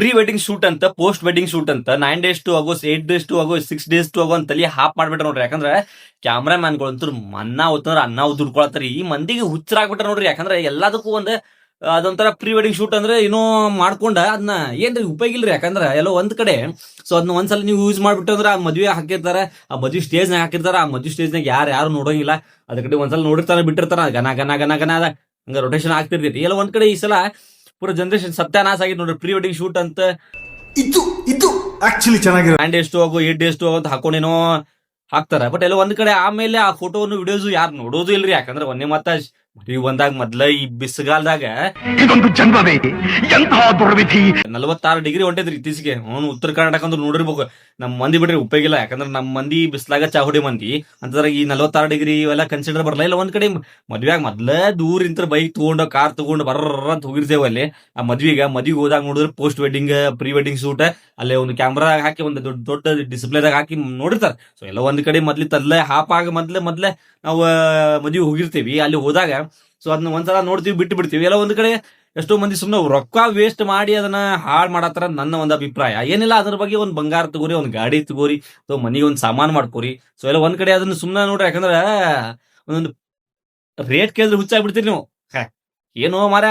Pre wedding shoot ಅಂತ post wedding shoot ಅಂತ 9 days to ಆಗೋ 8 days to ಆಗೋ 6 days to ಆಗೋ ಅಂತ ತಲಿ ಹಾಪ್ ಮಾಡ್ಬಿಟ್ಟ ನೋಡ್ರಿ. ಯಾಕಂದ್ರೆ ಕ್ಯಾಮ್ರಾಮ್ಯಾನ್ಗಳು ಅಂತೂ ಅನ್ನ ಹೊತ್ತಂದ್ರ ಅನ್ನ ದುಡ್ಕೊಳತ್ತಾರ. ಈ ಮಂದಿಗೆ ಹುಚ್ಚರಾಗ್ಬಿಟ್ಟ ನೋಡ್ರಿ. ಯಾಕಂದ್ರೆ ಎಲ್ಲದಕ್ಕೂ ಅದೊಂಥರ ಪ್ರೀ ವೆಡ್ಡಿಂಗ್ ಶೂಟ್ ಅಂದ್ರೆ ಏನೋ ಮಾಡ್ಕೊಂಡ ಅದನ್ನ ಏನ್ರಿ ಉಪಯೋಗ ಇಲ್ರಿ. ಯಾಕಂದ್ರೆ ಎಲ್ಲೋ ಒಂದ್ ಕಡೆ ಸೊ ಅದನ್ನ ಒಂದ್ಸಲ ನೀವು ಯೂಸ್ ಮಾಡ್ಬಿಟ್ಟು ಅಂದ್ರೆ ಆ ಮದ್ವೆ ಹಾಕಿರ್ತಾರ, ಆ ಮದ್ವೆ ಸ್ಟೇಜ್ನಾಗ ಹಾಕಿರ್ತಾರ, ಆ ಮದ್ವೆ ಸ್ಟೇಜ್ನಾಗ ಯಾರು ನೋಡಂಗಿಲ್ಲ. ಅದ್ರ ಕಡೆ ಒಂದ್ಸಲ ನೋಡಿರ್ತಾರ ಬಿಟ್ಟಿರ್ತಾರ, ಗನ ಗನ ಗನ ಗನ ಅದ ಹಂಗ ರೊಟೇಷನ್ ಆಗ್ತಿರ್ತೈತಿ. ಎಲ್ಲ ಒಂದ್ ಕಡೆ ಈ ಸಲ ಪೂರ ಜನರೇಷನ್ ಸತ್ಯಾನಾಶ ಆಗಿತ್ತು ನೋಡ್ರಿ. ಪ್ರೀ ವೆಡ್ಡಿಂಗ್ ಶೂಟ್ ಅಂತ ಇದು ಆಕ್ಚುಲಿ ಚೆನ್ನಾಗಿರೋ 9 days to ಆಗೋ 8 days to ಆಗೋ ಅಂತ ಹಾಕೊಂಡೇನೋ ಹಾಕ್ತಾರ. ಬಟ್ ಎಲ್ಲ ಒಂದ್ ಕಡೆ ಆಮೇಲೆ ಆ ಫೋಟೋನು ವಿಡಿಯೋಸ್ ಯಾರು ನೋಡೋದು ಇಲ್ರಿ. ಯಾಕಂದ್ರೆ ಒಂದೇ ಮತ್ತ ಮದ್ವಿ ಬಂದಾಗ ಮೊದ್ಲ ಈ ಬಿಸಿಗಾಲದಾಗ ಇದೊಂದು ಜನ್ಮವೇ ಎಂತಹ ದುರ್ವಿಧಿ. 46 ಡಿಗ್ರಿ ಹೊಂಟೈತ್ರಿ ಇತ್ತೀಚೆಗೆ. ಅವನು ಉತ್ತರ ಕರ್ನಾಟಕ ಅಂದ್ರೆ ನೋಡಿರ್ಬೇಕು. ನಮ್ ಮಂದಿ ಬಿಡ್ರಿ ಉಪಯೋಗಿಲ್ಲ. ಯಾಕಂದ್ರೆ ನಮ್ ಮಂದಿ ಬಿಸ್ಲಾಗ ಚಾಹುಡಿ ಮಂದಿ ಅಂತಂದ್ರೆ ಈ 46 ಡಿಗ್ರಿ ಇವೆಲ್ಲ ಕನ್ಸಿಡರ್ ಬರಲ್ಲ. ಇಲ್ಲ ಒಂದ್ ಕಡೆ ಮದ್ವೆಯಾಗ ಮೊದ್ಲ ದೂರ ಇಂತ ಬೈಕ್ ತಗೊಂಡು ಕಾರ್ ತಗೊಂಡು ಬರ್ರ ಅಂತ ಹೋಗಿರ್ತೇವೆ. ಅಲ್ಲಿ ಆ ಮದ್ವಿಗೆ ಹೋದಾಗ ನೋಡಿದ್ರೆ post wedding pre wedding shoot ಅಲ್ಲೇ ಒಂದು ಕ್ಯಾಮ್ರಾ ಹಾಕಿ ಒಂದು ದೊಡ್ಡ ಡಿಸ್ಪ್ಲೇದಾಗ ಹಾಕಿ ನೋಡಿರ್ತಾರ. ಸೊ ಎಲ್ಲ ಒಂದ್ ಕಡೆ ಮೊದ್ಲಿ ತದ್ಲೆ ಹಾಪ್ ಆಗ ಮೊದ್ಲೆ ನಾವು ಮದ್ವೆ ಹೋಗಿರ್ತೀವಿ. ಅಲ್ಲಿ ಹೋದಾಗ ಸೊ ಅದನ್ನ ಒಂದ್ಸಲ ನೋಡ್ತೀವಿ, ಬಿಟ್ಟು ಬಿಡ್ತೀವಿ. ಎಲ್ಲ ಒಂದ್ ಕಡೆ ಎಷ್ಟೋ ಮಂದಿ ಸುಮ್ಮನೆ ರೊಕ್ಕ ವೇಸ್ಟ್ ಮಾಡಿ ಅದನ್ನ ಹಾಳು ಮಾಡತ್ತಾರ ನನ್ನ ಒಂದು ಅಭಿಪ್ರಾಯ. ಏನಿಲ್ಲ, ಅದ್ರ ಬಗ್ಗೆ ಒಂದ್ ಬಂಗಾರ ತಗೋರಿ, ಒಂದ್ ಗಾಡಿ ತಗೋರಿ, ಸೊ ಮನಿಗೆ ಒಂದ್ ಸಾಮಾನ್ ಮಾಡ್ಕೋರಿ. ಸೊ ಎಲ್ಲ ಒಂದ್ ಕಡೆ ಅದನ್ನ ಸುಮ್ಮನೆ ನೋಡ್ರಿ. ಯಾಕಂದ್ರೆ ಒಂದೊಂದು ರೇಟ್ ಕೇಳಿದ್ರೆ ಹುಚ್ಚಾಗ್ಬಿಡ್ತೀರಿ ನೀವು. ಏನೋ ಮಾರ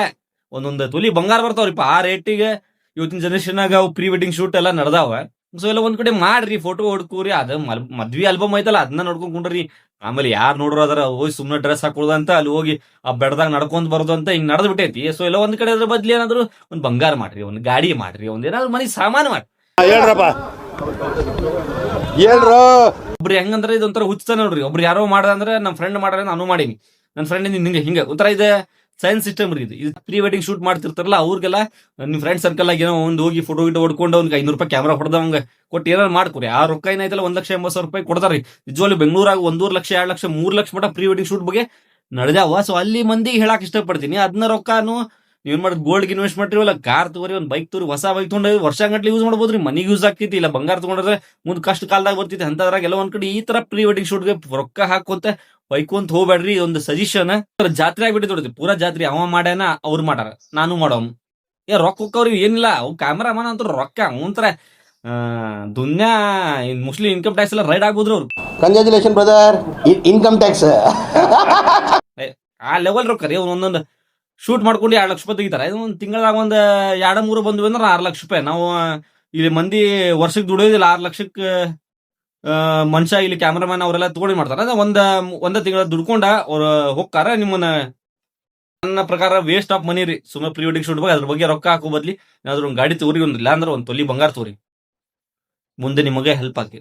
ಒಂದೊಂದು ತೊಲಿ ಬಂಗಾರ ಬರ್ತಾವ್ರಿಪ್ಪ. ಆ ರೇಟಿಗೆ ಇವತ್ತಿನ ಜನರೇಷನ್ ಆಗ ಪ್ರೀ ವೆಡ್ಡಿಂಗ್ ಶೂಟ್ ಎಲ್ಲ ನಡೆದಾವ. ಸೊ ಎಲ್ಲ ಒಂದ್ ಕಡೆ ಮಾಡ್ರಿ, ಫೋಟೋ ಹೊಡ್ಕೋರಿ. ಅದ ಮದ್ವಿ ಆಲ್ಬಮ್ ಐತಲ್ಲ ಅದನ್ನ ನೋಡ್ಕೊಂಡ್ರಿ. ಆಮೇಲೆ ಯಾರು ನೋಡ್ರು ಅದರ ಹೋಗಿ ಸುಮ್ಮನೆ ಡ್ರೆಸ್ ಹಾಕೊಳ್ಳೋದಂತ ಅಲ್ಲಿ ಹೋಗಿ ಆ ಬೆಡ್ದಾಗ ನಡ್ಕೊಂಡ್ ಬರೋದು ಅಂತ ಹಿಂಗ್ ನಡೆದ್ ಬಿಟ್ಟೈತಿ. ಸೊ ಎಲ್ಲ ಒಂದ್ ಕಡೆ ಅದ್ರ ಬದ್ಲಿ ಏನಾದ್ರು ಒಂದ್ ಬಂಗಾರ ಮಾಡ್ರಿ, ಒಂದ್ ಗಾಡಿ ಮಾಡ್ರಿ, ಒಂದ್ ಏನಾದ್ರು ಮನಿ ಸಾಮಾನು ಮಾಡ್ರಿ. ಒಬ್ರು ಹೆಂಗಂದ್ರೆ ಇದೊಂಥರ ಹುಚ್ಚ ನೋಡ್ರಿ. ಒಬ್ರು ಯಾರೋ ಮಾಡ್ದಂದ್ರೆ ನಮ್ಮ ಫ್ರೆಂಡ್ ಮಾಡ್ರೆ ನಾನು ಮಾಡೀನಿ, ನನ್ನ ಫ್ರೆಂಡ್ ಹಿಂಗ ಒಂಥರ ಇದೆ ಸೈನ್ಸ್ ಸಿಸ್ಟಮ್ ರೀ. ಇದು ಪ್ರೀ ವೆಡ್ಡಿಂಗ್ ಶೂಟ್ ಮಾಡ್ತಿರ್ತಾರಲ್ಲ ಅವ್ರಿಗೆಲ್ಲ ನಿಮ್ ಫ್ರೆಂಡ್ ಸರ್ಕಲ್ ಆಗಿ ಏನೋ ಒಂದು ಹೋಗಿ ಫೋಟೋ ಗಿಟೋ ಹೊಡ್ಕೊಂಡು ಅವ್ನಿಗೆ 500 ರೂಪಾಯಿ ಕ್ಯಾಮ್ರಾ ಹೊಡೆದವಂಗ ಕೊಟ್ಟು ಏನಾರು ಮಾಡ್ಕೊರಿ. ಆ ರೊಕ್ಕ ಏನಾಯ್ತಲ್ಲ 1,80,000 ರೂಪಾಯಿ ಕೊಡ್ತಾರ್ರಿ. ನಿಜವಾಗ್ಲೂ ಬೆಂಗಳೂರಾಗ 1.5 ಲಕ್ಷ 2 ಲಕ್ಷ 3 ಲಕ್ಷ ಮಟ ಪ್ರೀ ವೆಡ್ಡಿಂಗ್ ಶೂಟ್ ಬಗ್ಗೆ ನಡೆದಾವ. ಸೊ ಅಲ್ಲಿ ಮಂದಿಗೆ ಹೇಳಕ್ ಇಷ್ಟಪಡ್ತೀನಿ, ಅದನ್ನ ರೊಕ್ಕನು ನೀವೇನ್ ಮಾಡೋದು ಗೋಲ್ಡ್ ಇನ್ವೆಸ್ಟ್ ಮಾಡಿರಲ್ಲ, ಕಾರ್ ತಗೋರಿ, ಒಂದ್ ಬೈಕ್ ತಗೋರಿ, ಹೊಸ ಬೈಕ್ ತಗೊಂಡ್ರೆ ವರ್ಷ ಗಂಟ್ಲೆ ಯೂಸ್ ಮಾಡ್ಬೋದ್ರಿ. ಮನಿಗೆ ಯೂಸ್ ಆಗ್ತೈತಿ. ಇಲ್ಲ ಬಂಗಾರ ತಗೊಂಡ್ರೆ ಮುಂದ್ ಕಷ್ಟ ಕಾಲದಾಗ ಬರ್ತೈತಿ. ಅಂತದ್ರಾಗ ಎಲ್ಲ ಒಂದ್ ಕಡೆ ಈ ತರ ಪ್ರೀ ವೆಡ್ಡಿಂಗ್ ಶೂಟ್ಗೆ ರೊಕ್ಕ ಹಾಕೊಂತ ಬೈಕೊಂತ ಹೋಗ್ಬೇಡ್ರಿ. ಒಂದು ಸಜೆಷನ್, ಜಾತ್ರೆ ಆಗ್ಬಿಟ್ಟು ನೋಡ್ರಿ. ಪೂರಾ ಜಾತ್ರೆ ಅವ ಮಾಡ್ಯಾನ ಅವ್ರು ಮಾಡ್ಯಾರ, ನಾನು ಮಾಡೋಮ್ ರೊಕ್ಕ ಹೋಕ್ಕವ್ರಿ. ಏನಿಲ್ಲ ಅವ್ ಕ್ಯಾಮ್ರಾಮನ್ ಅಂತ ರೊಕ್ಕ ಒಂಥರ ದುನ್ಯಾ ಮುಸ್ಲಿಂ ಇನ್ಕಮ್ ಟ್ಯಾಕ್ಸ್ ಎಲ್ಲ ರೈಡ್ ಆಗ್ಬೋದ್ರಿ ಅವ್ರು. ಕಂಗ್ರಾಚುಲೇಷನ್ ಬ್ರದರ್, ಇನ್ಕಮ್ ಟ್ಯಾಕ್ಸ್ ಆ ಲೆವೆಲ್ ರೊಕ್ಕ ರೀ. ಒಂದೊಂದು ಶೂಟ್ ಮಾಡ್ಕೊಂಡು 2 ಲಕ್ಷ ರೂಪಾಯಿ ತೆಗಿತಾರೆ. ಒಂದ್ ತಿಂಗಳಾಗ ಒಂದ್ 2-3 ಬಂದ್ವಿ ಅಂದ್ರೆ 6 ಲಕ್ಷ ರೂಪಾಯಿ. ನಾವು ಇಲ್ಲಿ ಮಂದಿ ವರ್ಷಕ್ಕೆ ದುಡಿಯೋದಿಲ್ಲ 6 ಲಕ್ಷಕ್ಕೆ. ಮನುಷ್ಯ ಇಲ್ಲಿ ಕ್ಯಾಮ್ರಾಮನ್ ಅವರೆಲ್ಲ ತಗೊಂಡು ಮಾಡ್ತಾರ. ಒಂದ ತಿಂಗಳ ದುಡ್ಕೊಂಡ ಅವ್ರು ಹೋಗ್ತಾರ. ನಿಮ್ಮನ್ನ ನನ್ನ ಪ್ರಕಾರ ವೇಸ್ಟ್ ಆಫ್ ಮನಿ ರೀ. ಸುಮ್ಮನೆ ಪ್ರೀ ವೆಡ್ಡಿಂಗ್ ಶೂಟ್ ಬಗ್ಗೆ ಅದ್ರ ಬಗ್ಗೆ ರೊಕ್ಕ ಹಾಕೋ ಬದ್ಲಿ ಏನಾದ್ರು ಒಂದು ಗಾಡಿ ತಗೋರಿ, ಒಂದಿಲ್ಲ ಅಂದ್ರೆ ಒಂದ್ ತೊಲಿ ಬಂಗಾರ ತಗೋರಿ. ಮುಂದೆ ನಿಮಗೆ ಹೆಲ್ಪ್ ಆಗಿ.